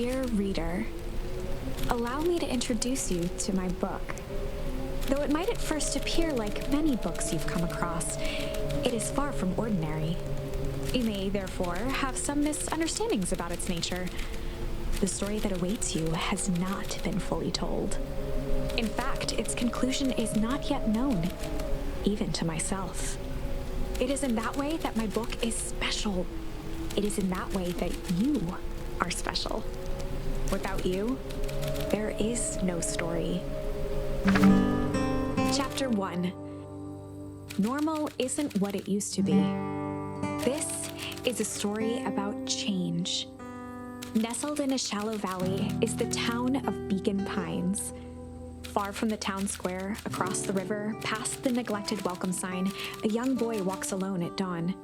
Dear reader, allow me to introduce you to my book. Though it might at first appear like many books you've come across, it is far from ordinary. You may, therefore, have some misunderstandings about its nature. The story that awaits you has not been fully told. In fact, its conclusion is not yet known, even to myself. It is in that way that my book is special. It is in that way that you are special. Without you, there is no story. Chapter 1. Normal isn't what it used to be. This is a story about change. Nestled in a shallow valley is the town of Beacon Pines. Far from the town square, across the river, past the neglected welcome sign, a young boy walks alone at dawn.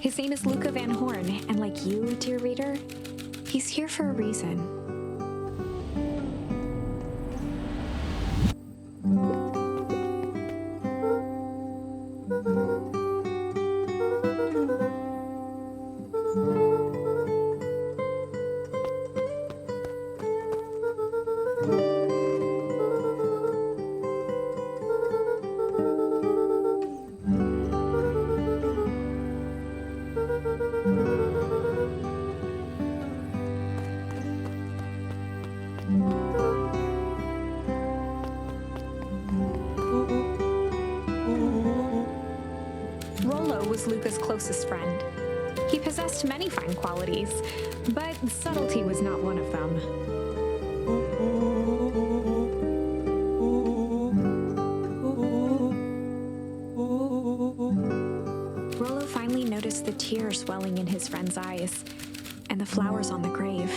His name is Luka VanHorn, and like you, dear reader, he's here for a reason. Rolo was Luka's closest friend. He possessed many fine qualities, but subtlety was not one of them. Rolo finally noticed the tears welling in his friend's eyes and the flowers on the grave.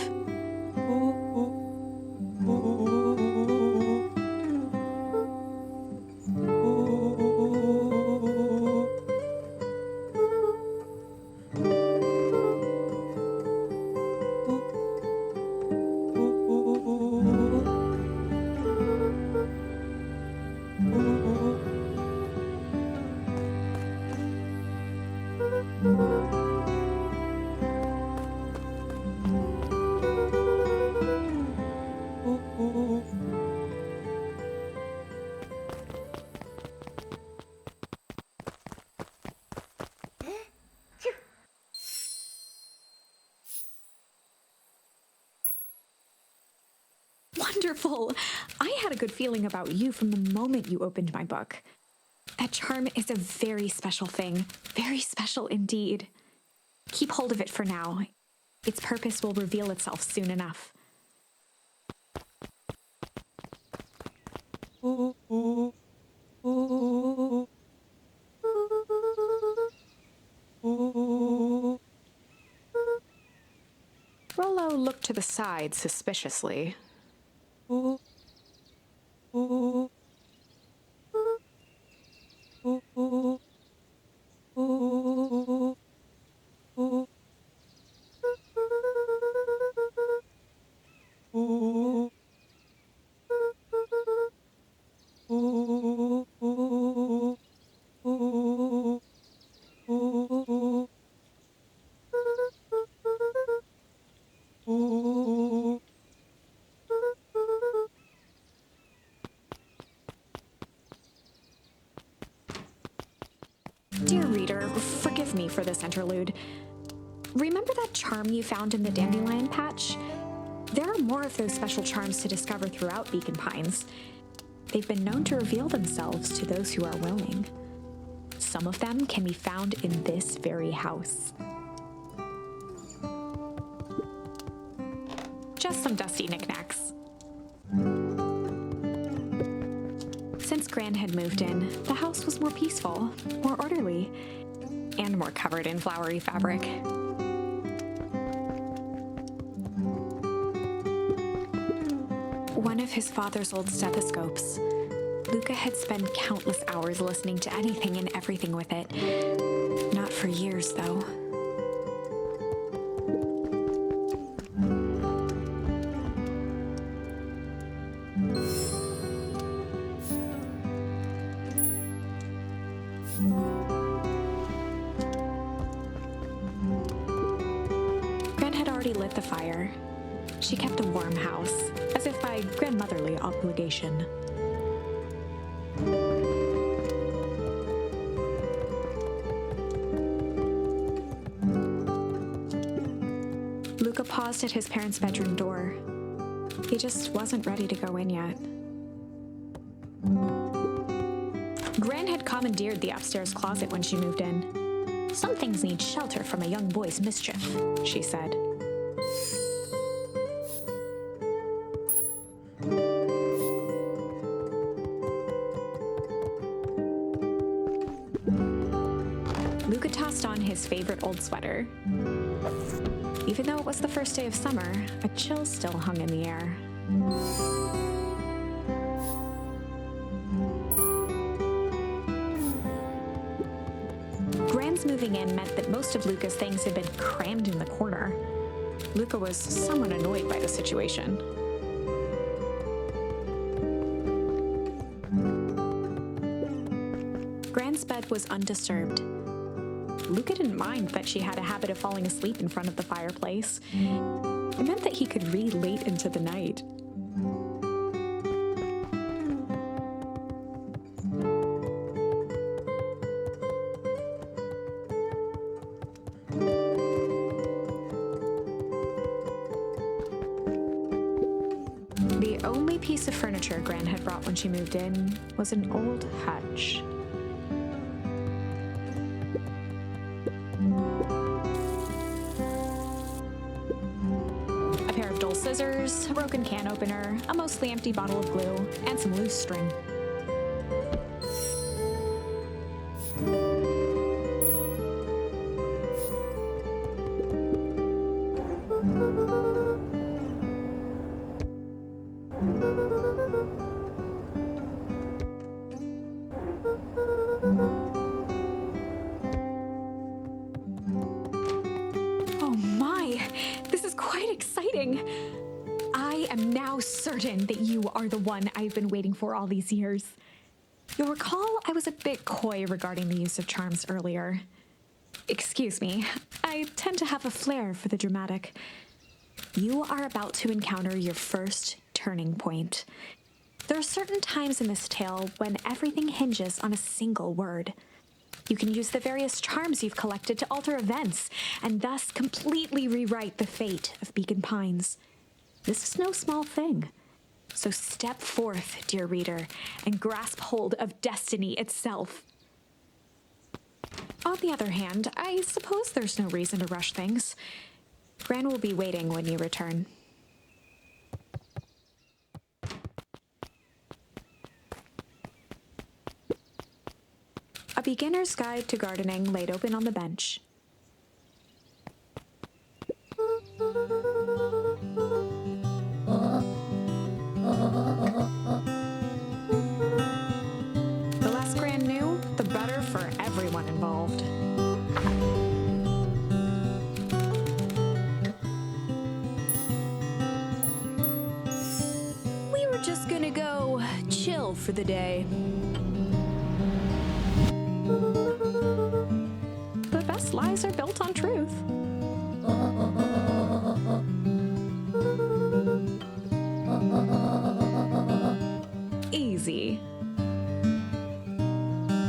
Wonderful! I had a good feeling about you from the moment you opened my book. That charm is a very special thing. Very special indeed. Keep hold of it for now. Its purpose will reveal itself soon enough. Rolo looked to the side suspiciously. Dear reader, forgive me for this interlude. Remember that charm you found in the dandelion patch? There are more of those special charms to discover throughout Beacon Pines. They've been known to reveal themselves to those who are willing. Some of them can be found in this very house. Just some dusty knickknacks. Since Gran had moved in, the house was more peaceful, more orderly, and more covered in flowery fabric. One of his father's old stethoscopes. Luka had spent countless hours listening to anything and everything with it. Not for years, though. already lit the fire. She kept a warm house, as if by grandmotherly obligation. Luka paused at his parents' bedroom door. He just wasn't ready to go in yet. Gran had commandeered the upstairs closet when she moved in. "Some things need shelter from a young boy's mischief," she said. Luka tossed on his favorite old sweater. Even though it was the first day of summer, a chill still hung in the air. Gran's moving in meant that most of Luka's things had been crammed in the corner. Luka was somewhat annoyed by the situation. Gran's bed was undisturbed. Luka didn't mind that she had a habit of falling asleep in front of the fireplace. It meant that he could read late into the night. The only piece of furniture Gran had brought when she moved in was an old hutch. A pair of dull scissors, a broken can opener, a mostly empty bottle of glue, and some loose string. I am now certain that you are the one I've been waiting for all these years. You'll recall I was a bit coy regarding the use of charms earlier. Excuse me, I tend to have a flair for the dramatic. You are about to encounter your first turning point. There are certain times in this tale when everything hinges on a single word. You can use the various charms you've collected to alter events, and thus completely rewrite the fate of Beacon Pines. This is no small thing. So step forth, dear reader, and grasp hold of destiny itself. On the other hand, I suppose there's no reason to rush things. Gran will be waiting when you return. A beginner's guide to gardening laid open on the bench. The less Gran knew, the better for everyone involved. We were just gonna go chill for the day. The best lies are built on truth. Easy.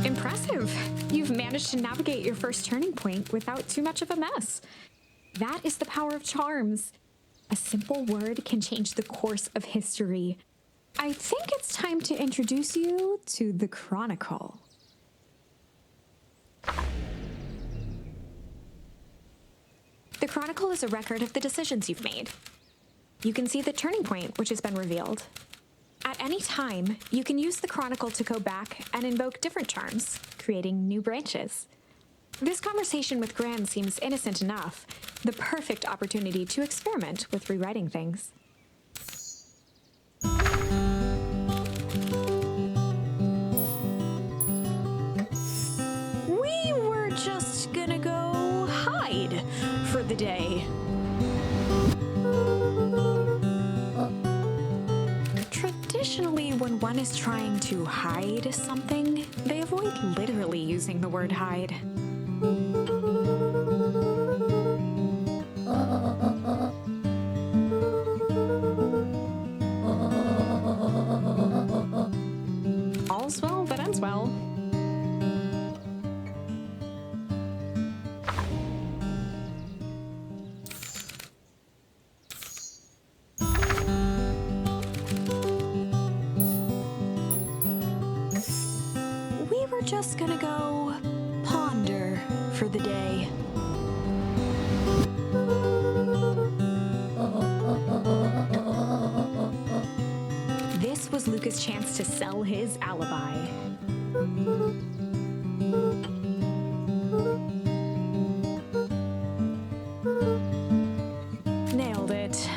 Impressive. You've managed to navigate your first turning point without too much of a mess. That is the power of charms. A simple word can change the course of history. I think it's time to introduce you to the Chronicle. The Chronicle is a record of the decisions you've made. You can see the turning point which has been revealed. At any time, you can use the Chronicle to go back and invoke different charms, creating new branches. This conversation with Gran seems innocent enough, the perfect opportunity to experiment with rewriting things. We were just gonna go hide for the day. Traditionally, when one is trying to hide something, they avoid literally using the word hide. just gonna go ponder for the day. This was Luka's chance to sell his alibi. Nailed it.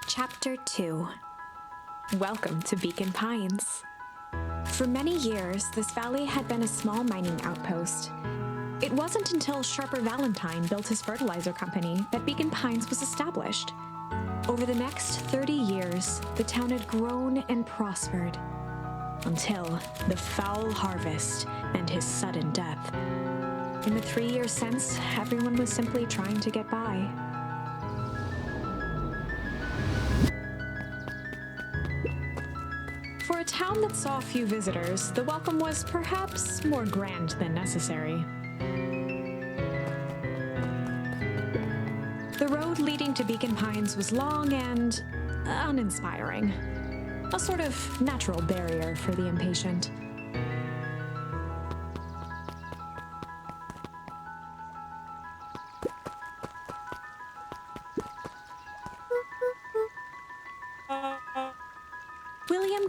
Chapter 2. Welcome to Beacon Pines. For many years, this valley had been a small mining outpost. It wasn't until Sharper Valentine built his fertilizer company that Beacon Pines was established. Over the next 30 years, the town had grown and prospered, until the foul harvest and his sudden death. In the 3 years since, everyone was simply trying to get by. For a town that saw few visitors, the welcome was perhaps more grand than necessary. The road leading to Beacon Pines was long and uninspiring, a sort of natural barrier for the impatient.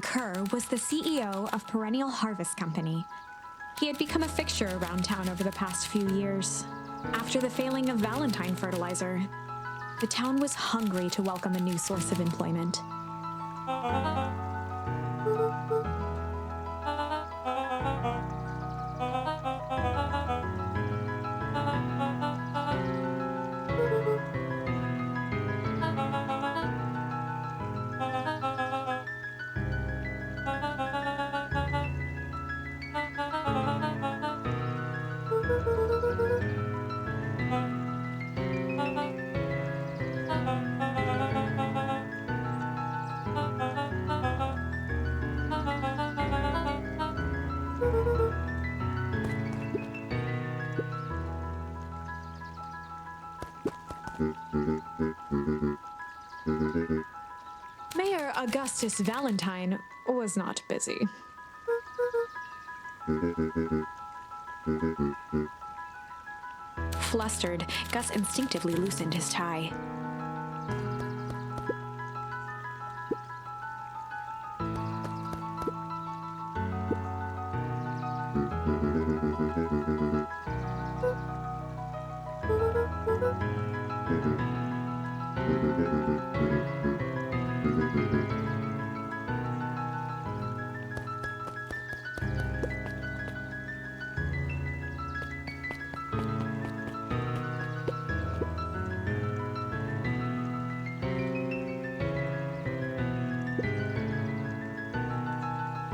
Kerr was the CEO of Perennial Harvest Company. He had become a fixture around town over the past few years. After the failing of Valentine fertilizer, the town was hungry to welcome a new source of employment. Mayor Augustus Valentine was not busy. Flustered, Gus instinctively loosened his tie.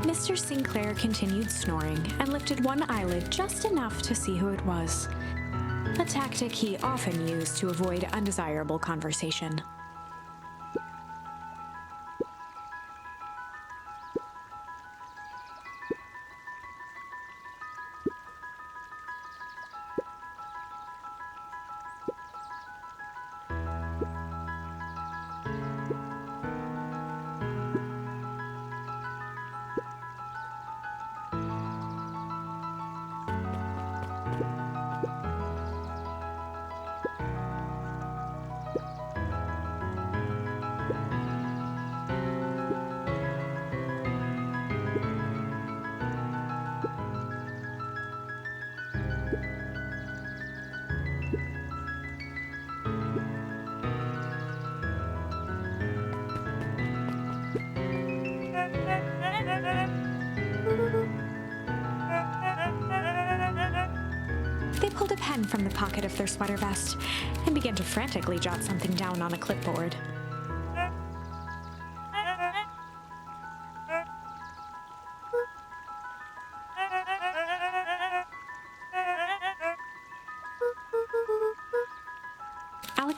Mr. Sinclair continued snoring and lifted one eyelid just enough to see who it was, a tactic he often used to avoid undesirable conversation. They pulled a pen from the pocket of their sweater vest and began to frantically jot something down on a clipboard.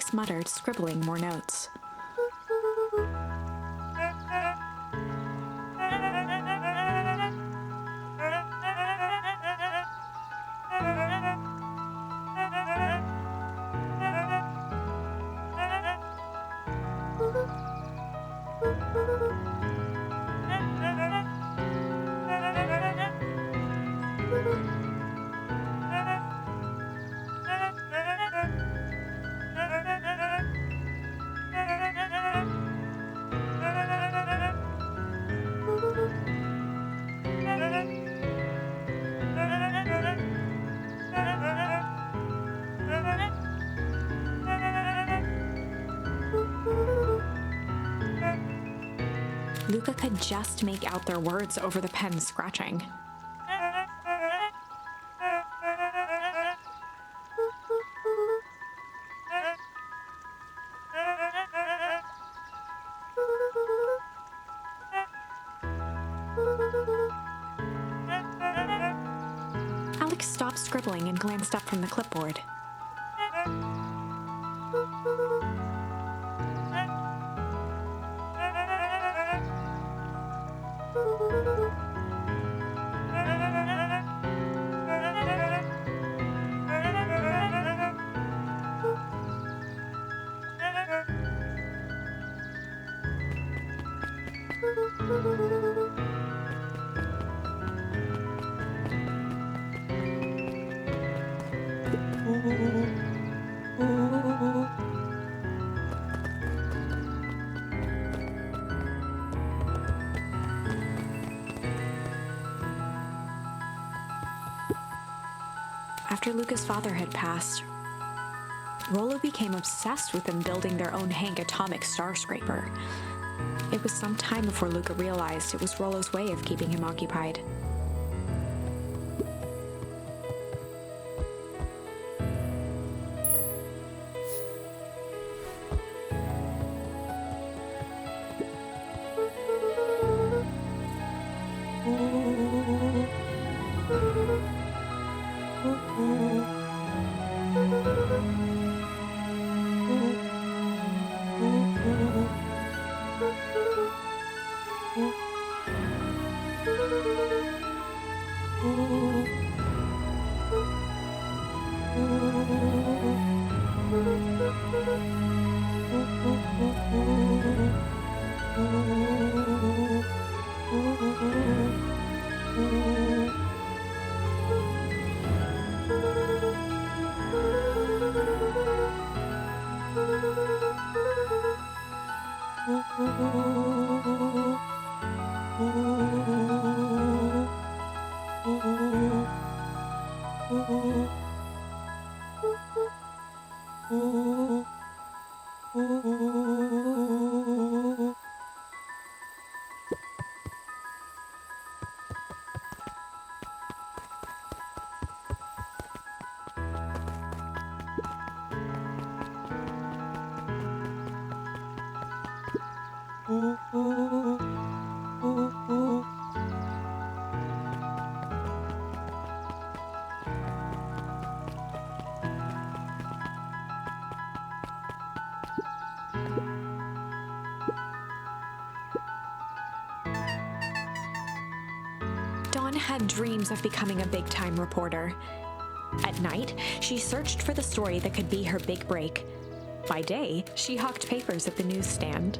Alex muttered, scribbling more notes. Luka could just make out their words over the pen scratching. Alex stopped scribbling and glanced up from the clipboard. After Luka's father had passed, Rolo became obsessed with them building their own Hank atomic star scraper. It was some time before Luka realized it was Rolo's way of keeping him occupied. Dawn had dreams of becoming a big-time reporter. At night, she searched for the story that could be her big break. By day, she hawked papers at the newsstand.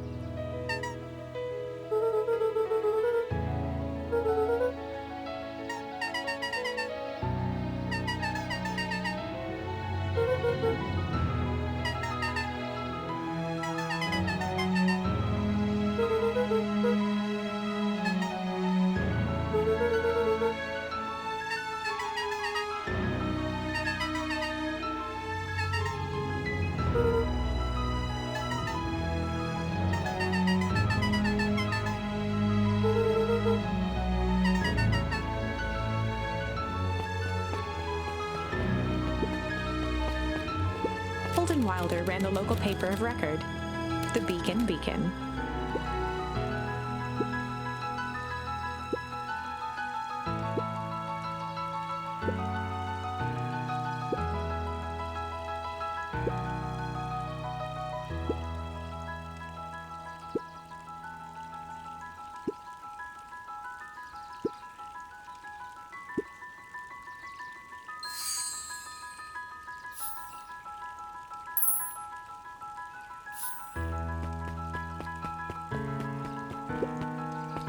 Wilder ran the local paper of record, the Beacon.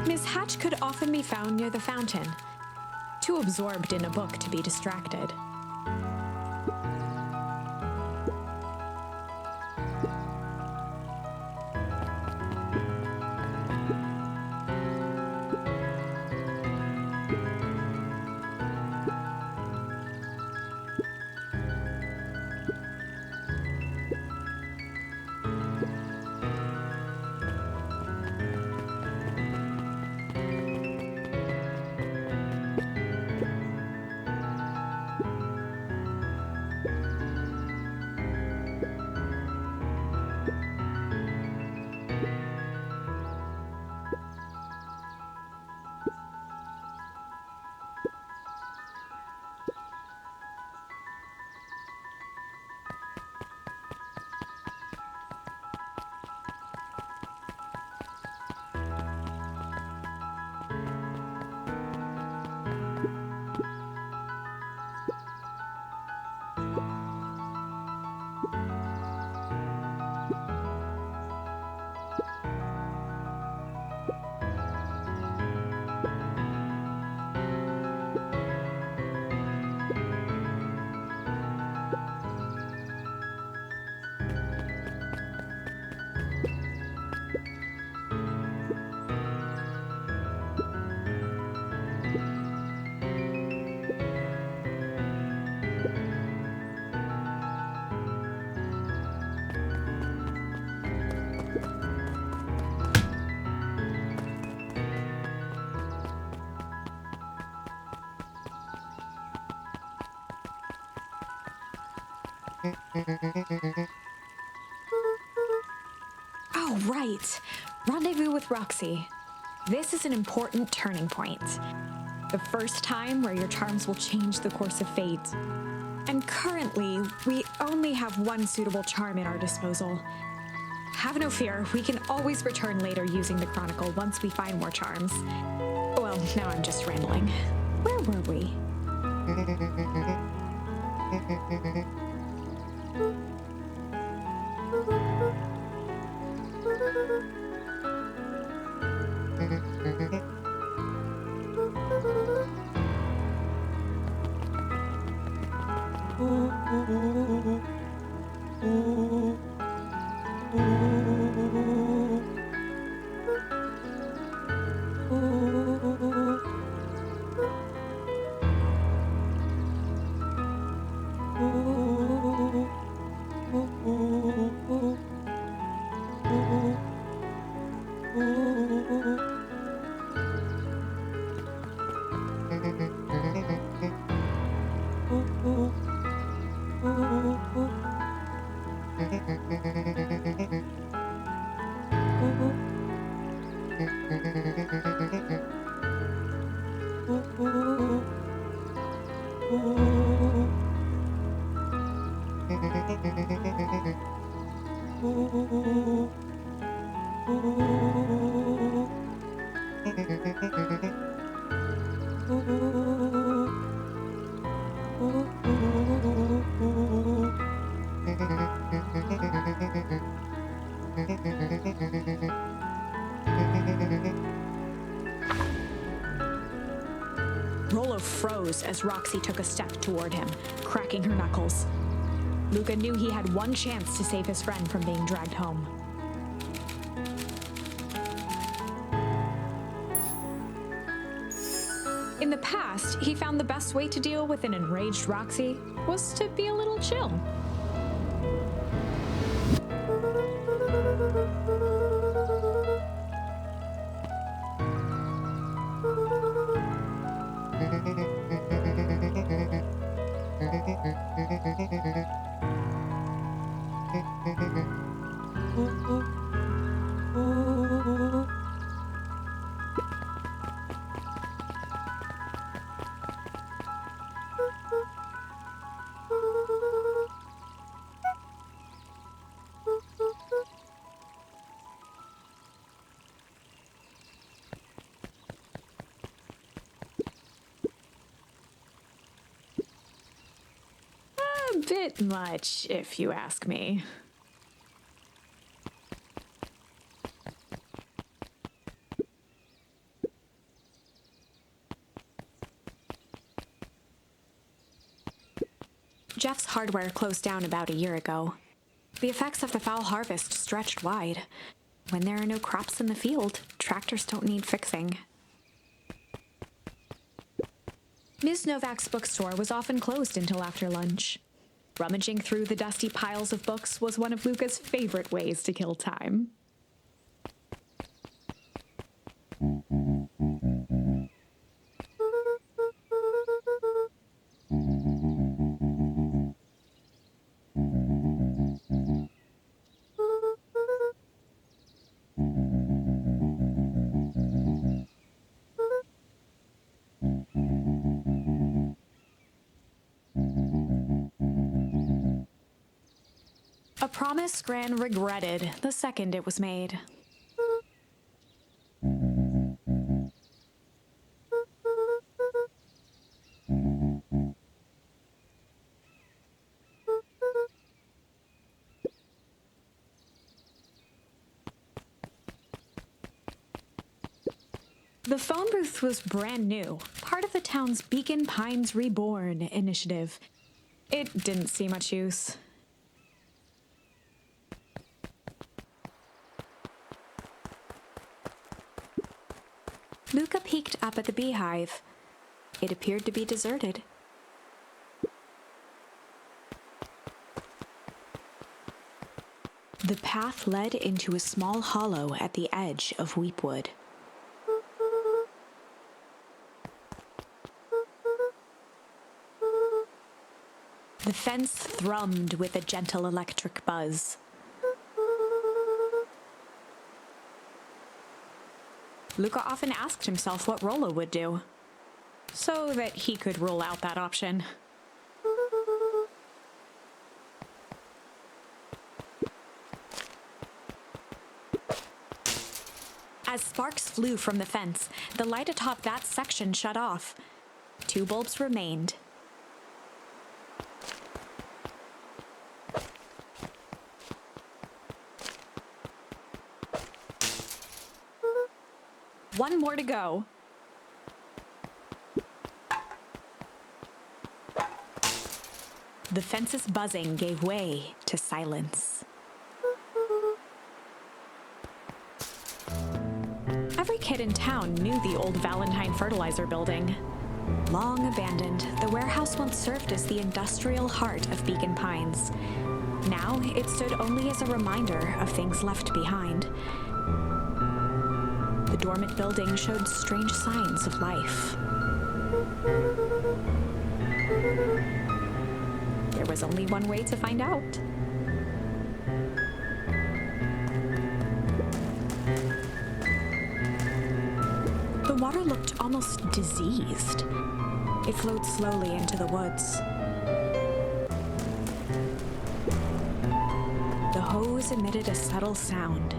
Miss Hatch could often be found near the fountain, too absorbed in a book to be distracted. Oh, right. Rendezvous with Roxy. This is an important turning point. The first time where your charms will change the course of fate. And currently, we only have one suitable charm at our disposal. Have no fear, we can always return later using the Chronicle once we find more charms. Well, now I'm just rambling. Where were we? Rolo froze as Roxy took a step toward him, cracking her knuckles. Luka knew he had one chance to save his friend from being dragged home. In the past, he found the best way to deal with an enraged Roxy was to be a little chill. A bit much, if you ask me. Jeff's hardware closed down about a year ago. The effects of the foul harvest stretched wide. When there are no crops in the field, tractors don't need fixing. Ms. Novak's bookstore was often closed until after lunch. Rummaging through the dusty piles of books was one of Luka's favorite ways to kill time. A promise Gran regretted the second it was made. The phone booth was brand new, part of the town's Beacon Pines Reborn initiative. It didn't see much use. Luka peeked up at the beehive. It appeared to be deserted. The path led into a small hollow at the edge of Weepwood. The fence thrummed with a gentle electric buzz. Luka often asked himself what Rolo would do, so that he could rule out that option. As sparks flew from the fence, the light atop that section shut off. 2 bulbs remained. One more to go. The fence's buzzing gave way to silence. Every kid in town knew the old Valentine fertilizer building. Long abandoned, the warehouse once served as the industrial heart of Beacon Pines. Now, it stood only as a reminder of things left behind. The dormant building showed strange signs of life. There was only one way to find out. The water looked almost diseased. It flowed slowly into the woods. The hose emitted a subtle sound.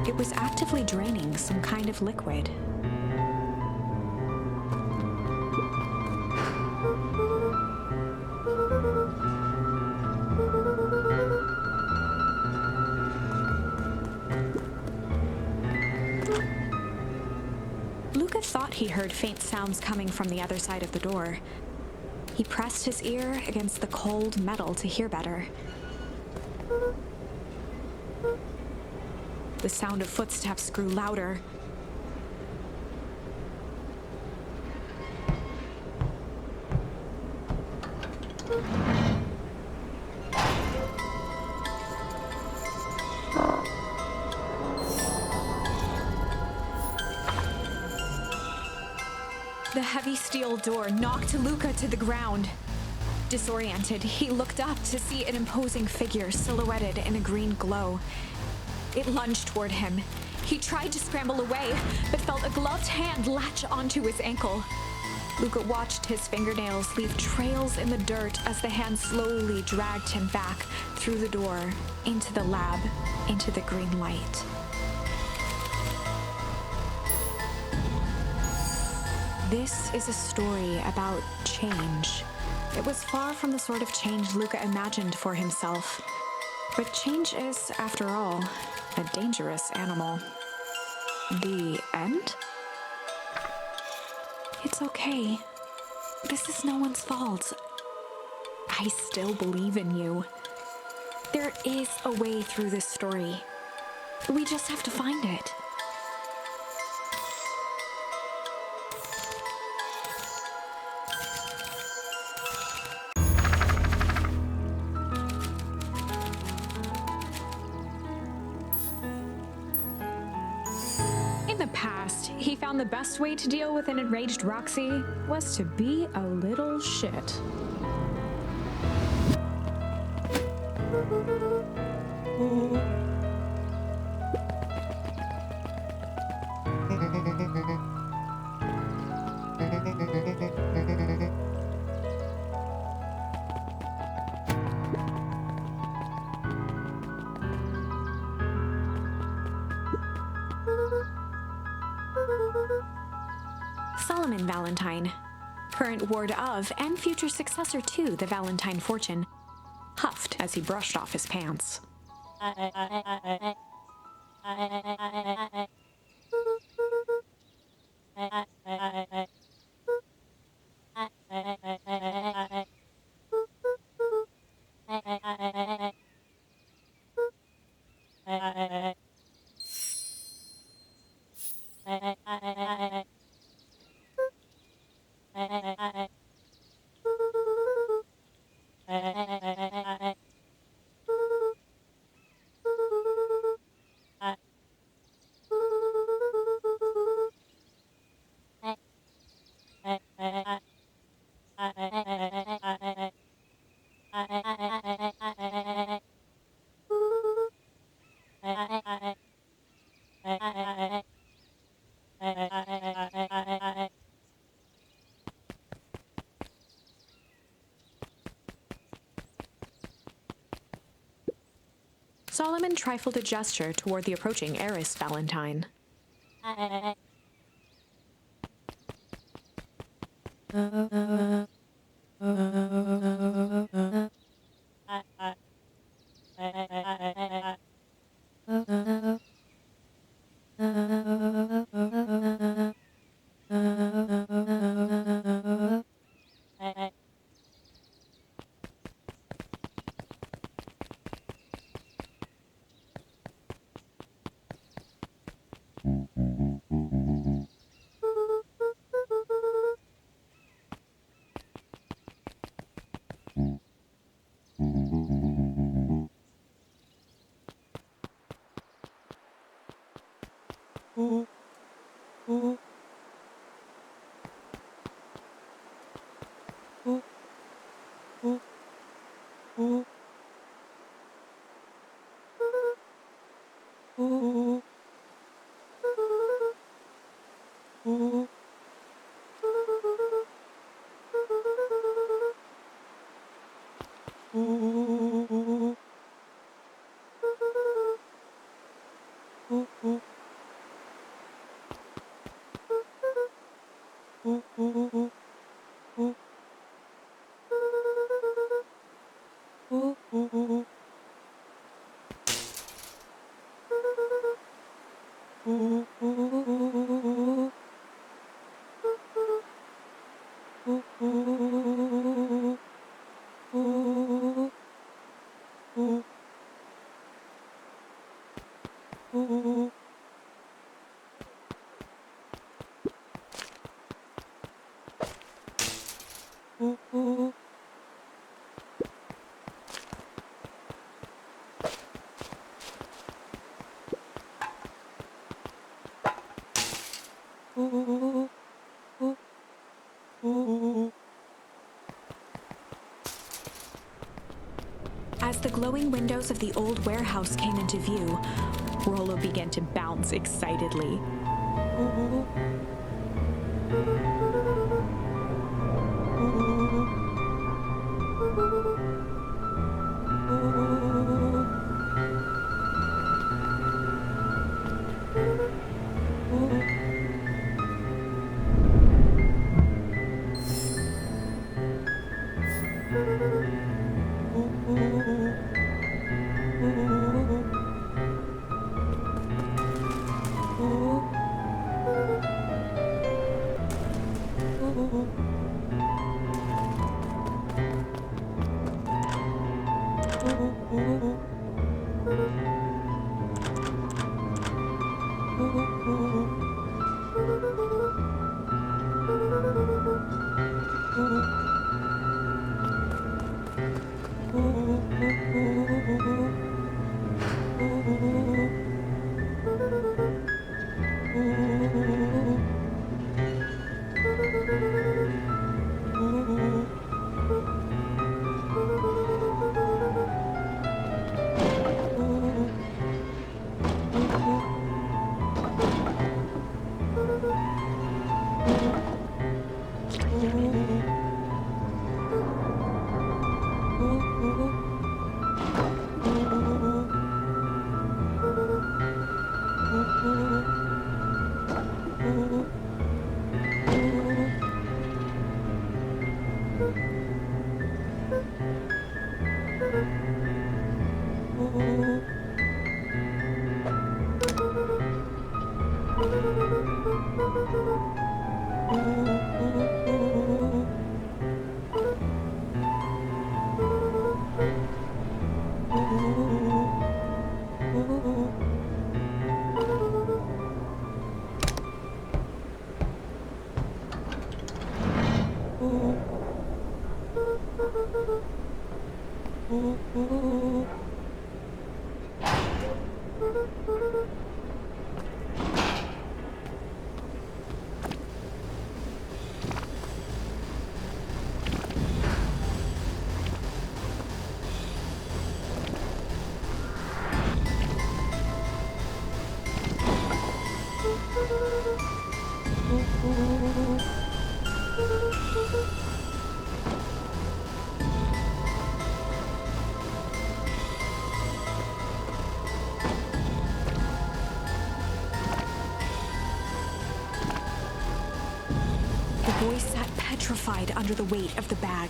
It was actively draining some kind of liquid. Luka thought he heard faint sounds coming from the other side of the door. He pressed his ear against the cold metal to hear better. The sound of footsteps grew louder. The heavy steel door knocked Luka to the ground. Disoriented, he looked up to see an imposing figure silhouetted in a green glow. It lunged toward him. He tried to scramble away, but felt a gloved hand latch onto his ankle. Luka watched his fingernails leave trails in the dirt as the hand slowly dragged him back through the door, into the lab, into the green light. This is a story about change. It was far from the sort of change Luka imagined for himself. But change is, after all, a dangerous animal. The end? It's okay. This is no one's fault. I still believe in you. There is a way through this story. We just have to find it. In the past, he found the best way to deal with an enraged Roxy was to be a little shit. Solomon Valentine, current ward of and future successor to the Valentine fortune, huffed as he brushed off his pants. Solomon trifled a gesture toward the approaching heiress Valentine. As the glowing windows of the old warehouse came into view, Rolo began to bounce excitedly. The boy sat petrified under the weight of the bag.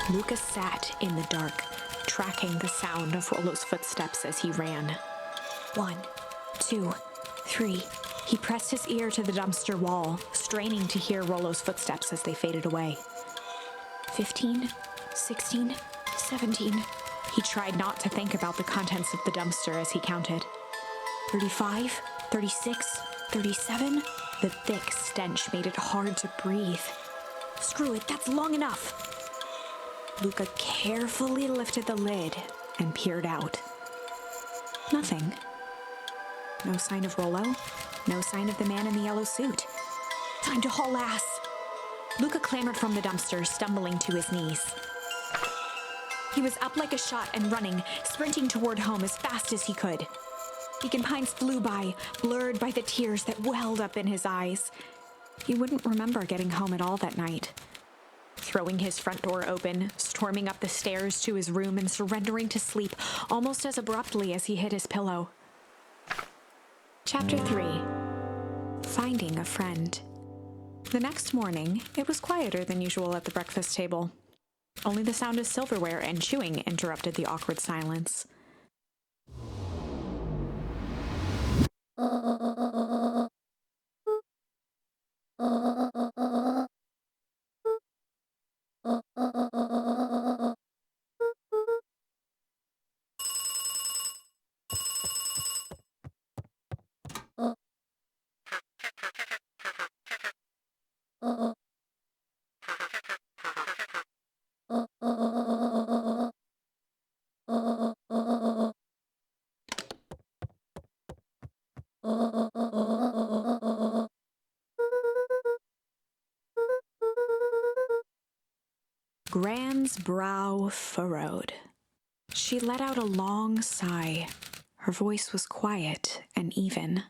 Luka sat in the dark, tracking the sound of Rolo's footsteps as he ran. 1, 2, 3. He pressed his ear to the dumpster wall, straining to hear Rolo's footsteps as they faded away. 15, 16, 17. He tried not to think about the contents of the dumpster as he counted. 35, 36, 37. The thick stench made it hard to breathe. Screw it, that's long enough. Luka carefully lifted the lid and peered out. Nothing. No sign of Rolo. No sign of the man in the yellow suit. Time to haul ass. Luka clambered from the dumpster, stumbling to his knees. He was up like a shot and running, sprinting toward home as fast as he could. Beacon Pines flew by, blurred by the tears that welled up in his eyes. He wouldn't remember getting home at all that night. Throwing his front door open, storming up the stairs to his room and surrendering to sleep almost as abruptly as he hit his pillow. Chapter 3. Finding a Friend. The next morning, it was quieter than usual at the breakfast table. Only the sound of silverware and chewing interrupted the awkward silence. Gran's brow furrowed. She let out a long sigh. Her voice was quiet and even.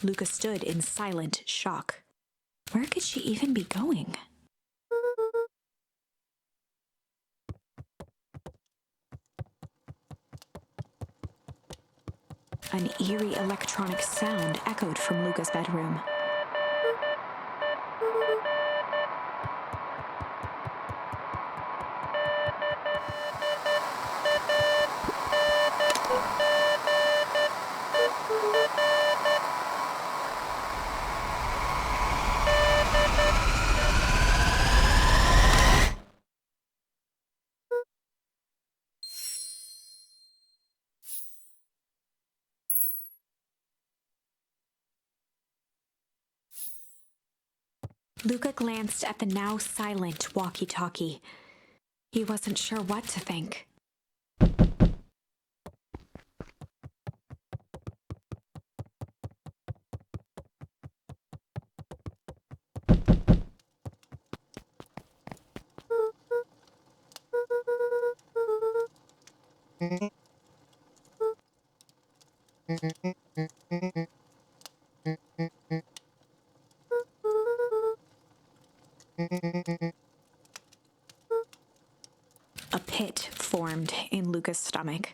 Luka stood in silent shock. Where could she even be going? An eerie electronic sound echoed from Luka's bedroom. Luka glanced at the now silent walkie-talkie. He wasn't sure what to think. A pit formed in Luka's stomach.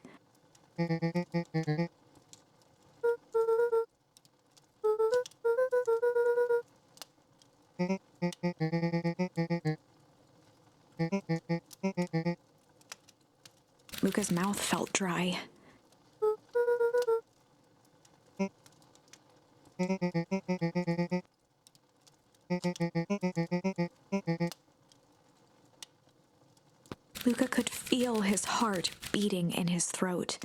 Luka's mouth felt dry. Luka could feel his heart beating in his throat.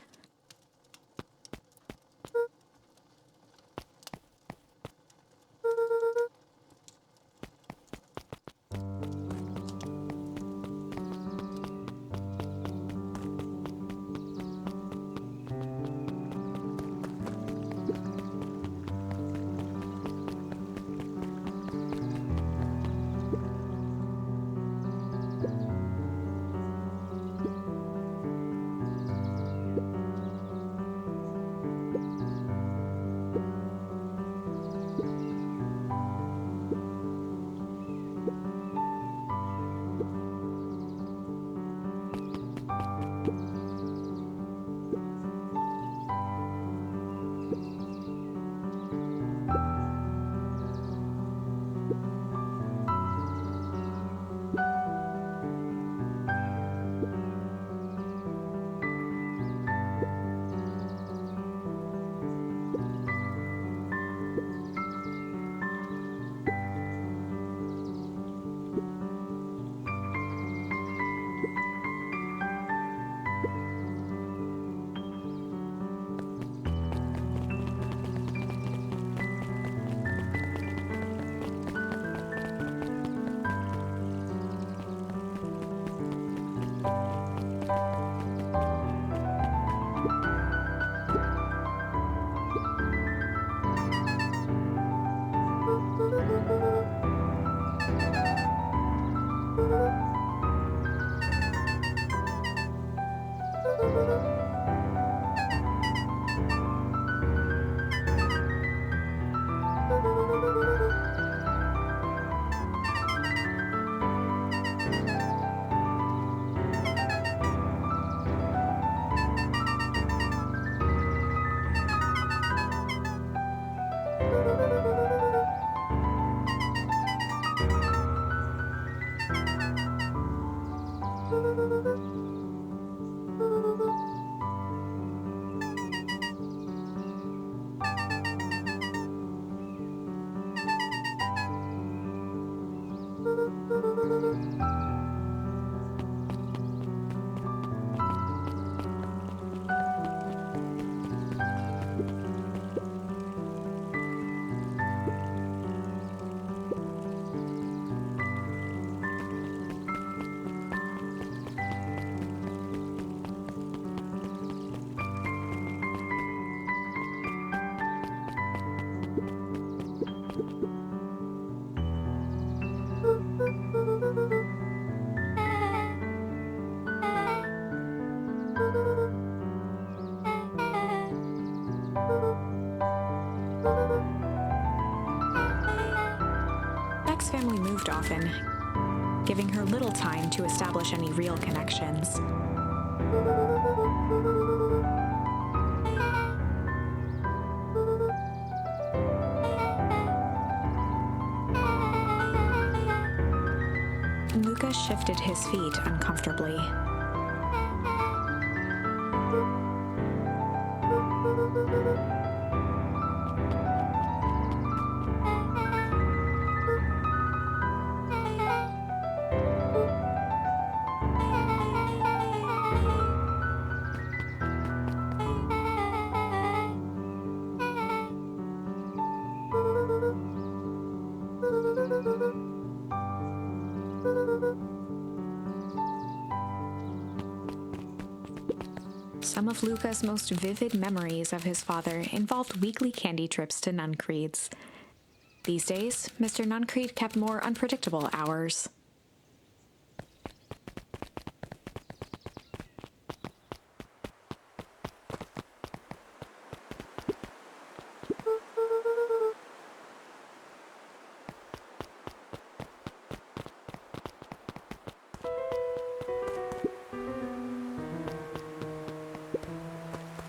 family moved often, giving her little time to establish any real connections. Luka shifted his feet uncomfortably. Some of Luka's most vivid memories of his father involved weekly candy trips to Nuncreed's. These days, Mr. Nuncreed kept more unpredictable hours.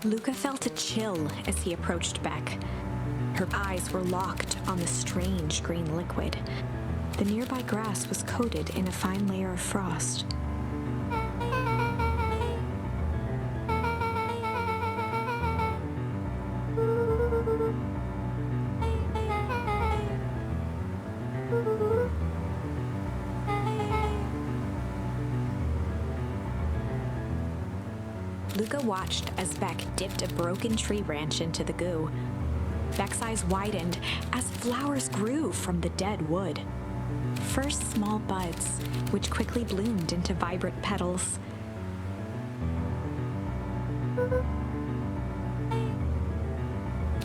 Luka felt a chill as he approached Beck. Her eyes were locked on the strange green liquid. The nearby grass was coated in a fine layer of frost. Luka watched as Beck dipped a broken tree branch into the goo. Beck's eyes widened as flowers grew from the dead wood. First small buds, which quickly bloomed into vibrant petals.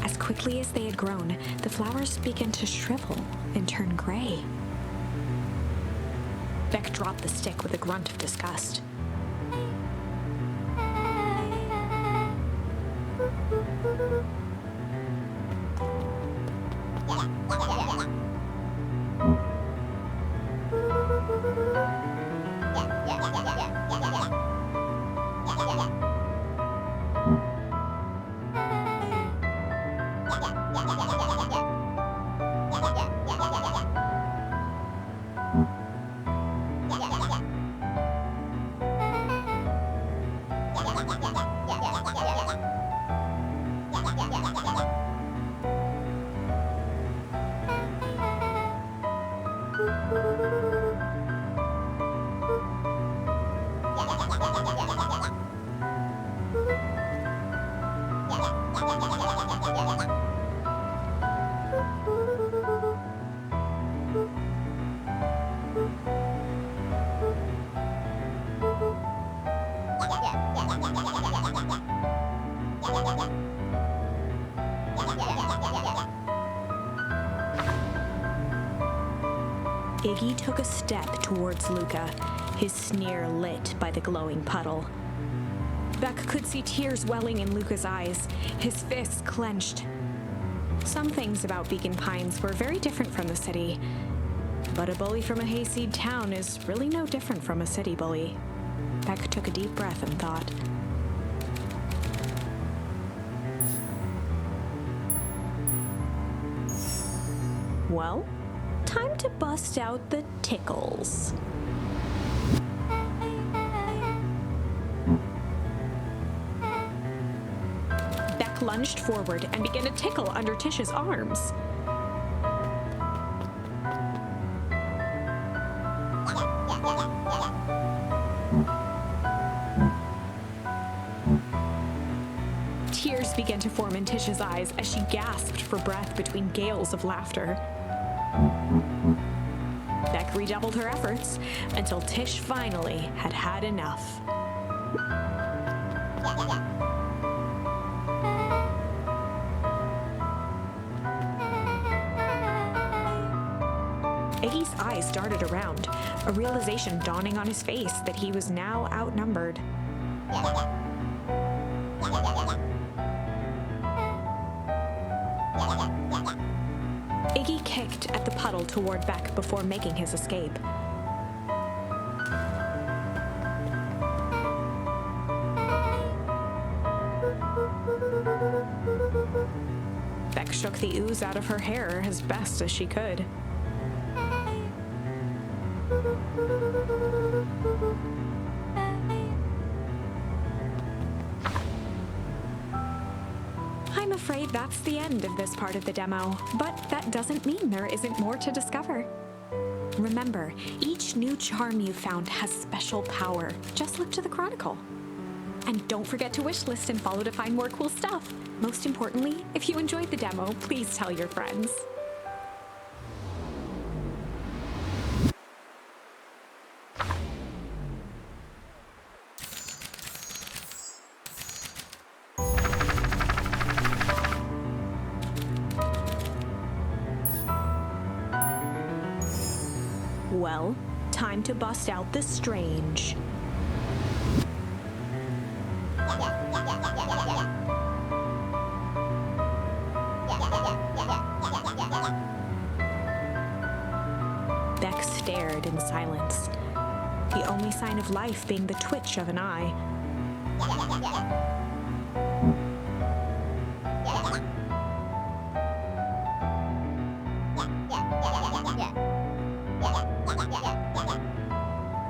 As quickly as they had grown, the flowers began to shrivel and turn gray. Beck dropped the stick with a grunt of disgust. Iggy took a step towards Luka, his sneer lit by the glowing puddle. Beck could see tears welling in Luka's eyes, his fists clenched. Some things about Beacon Pines were very different from the city, but a bully from a hayseed town is really no different from a city bully. Beck took a deep breath and thought. Well, time to bust out the tickles. Beck lunged forward and began to tickle under Tish's arms. Tears began to form in Tish's eyes as she gasped for breath between gales of laughter. Beck redoubled her efforts until Tish finally had had enough. Iggy's eyes darted around, a realization dawning on his face that he was now outnumbered. Iggy kicked at the puddle toward Beck before making his escape. Beck shook the ooze out of her hair as best as she could. I'm afraid that's the end of this part of the demo, but that doesn't mean there isn't more to discover. Remember, each new charm you found has special power. Just look to the Chronicle. And don't forget to wishlist and follow to find more cool stuff. Most importantly, if you enjoyed the demo, please tell your friends. Well, time to bust out the strange. Beck stared in silence, the only sign of life being the twitch of an eye.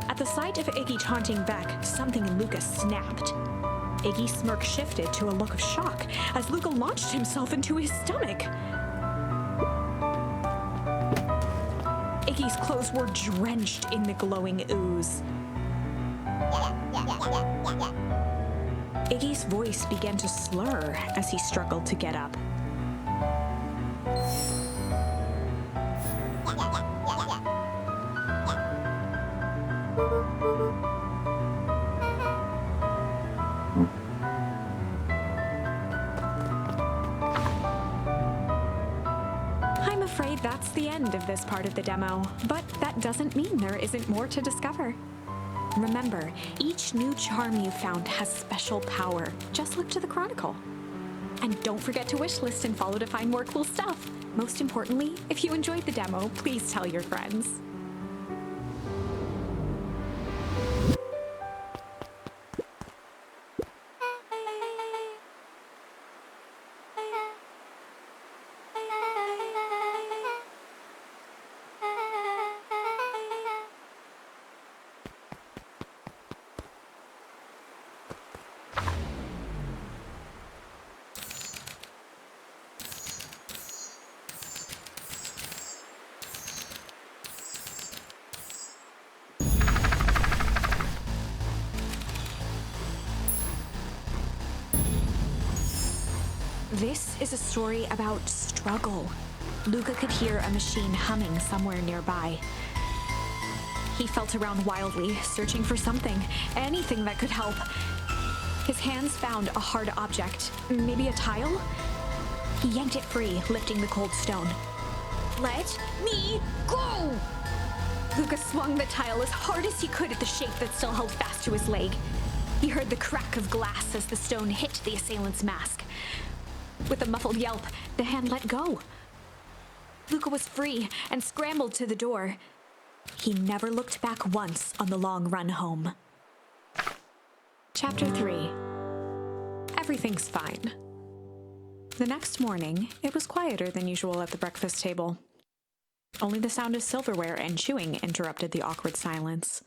At the sight of Iggy taunting Beck, something in Luka snapped. Iggy's smirk shifted to a look of shock as Luka launched himself into his stomach. Iggy's clothes were drenched in the glowing ooze. Iggy's voice began to slur as he struggled to get up. I'm afraid that's the end of this part of the demo, but that doesn't mean there isn't more to discover. Remember, each new charm you found has special power. Just look to the Chronicle. And don't forget to wishlist and follow to find more cool stuff. Most importantly, if you enjoyed the demo, please tell your friends. This is a story about struggle. Luka could hear a machine humming somewhere nearby. He felt around wildly, searching for something, anything that could help. His hands found a hard object, maybe a tile? He yanked it free, lifting the cold stone. Let me go! Luka swung the tile as hard as he could at the shape that still held fast to his leg. He heard the crack of glass as the stone hit the assailant's mask. With a muffled yelp, the hand let go. Luka was free and scrambled to the door. He never looked back once on the long run home. Chapter 3. Everything's fine. The next morning, it was quieter than usual at the breakfast table. Only the sound of silverware and chewing interrupted the awkward silence.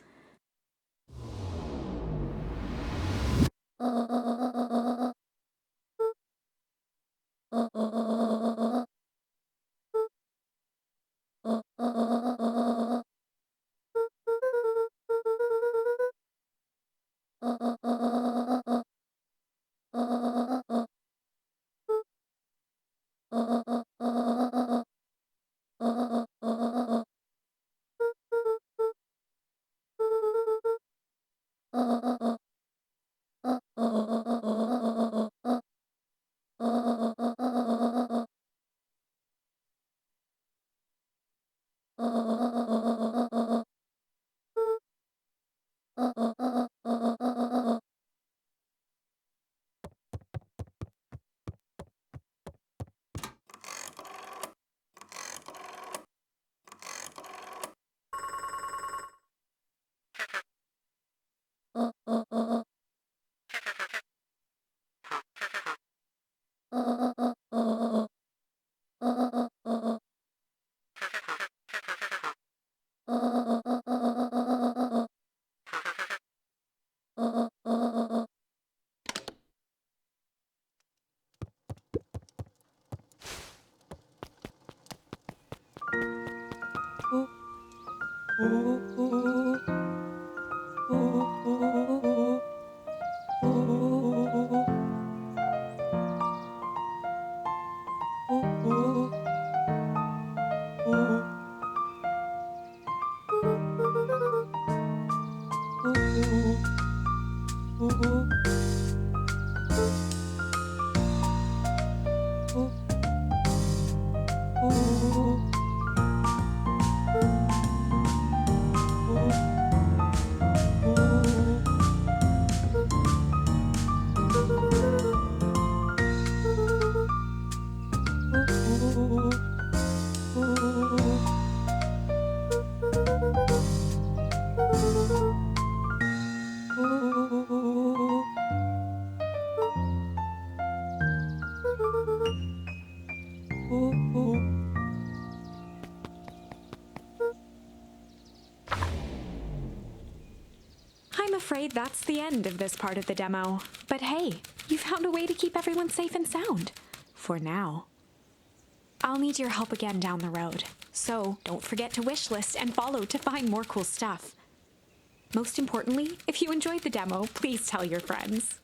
I'm afraid that's the end of this part of the demo. But hey, you found a way to keep everyone safe and sound. For now. I'll need your help again down the road. So don't forget to wishlist and follow to find more cool stuff. Most importantly, if you enjoyed the demo, please tell your friends.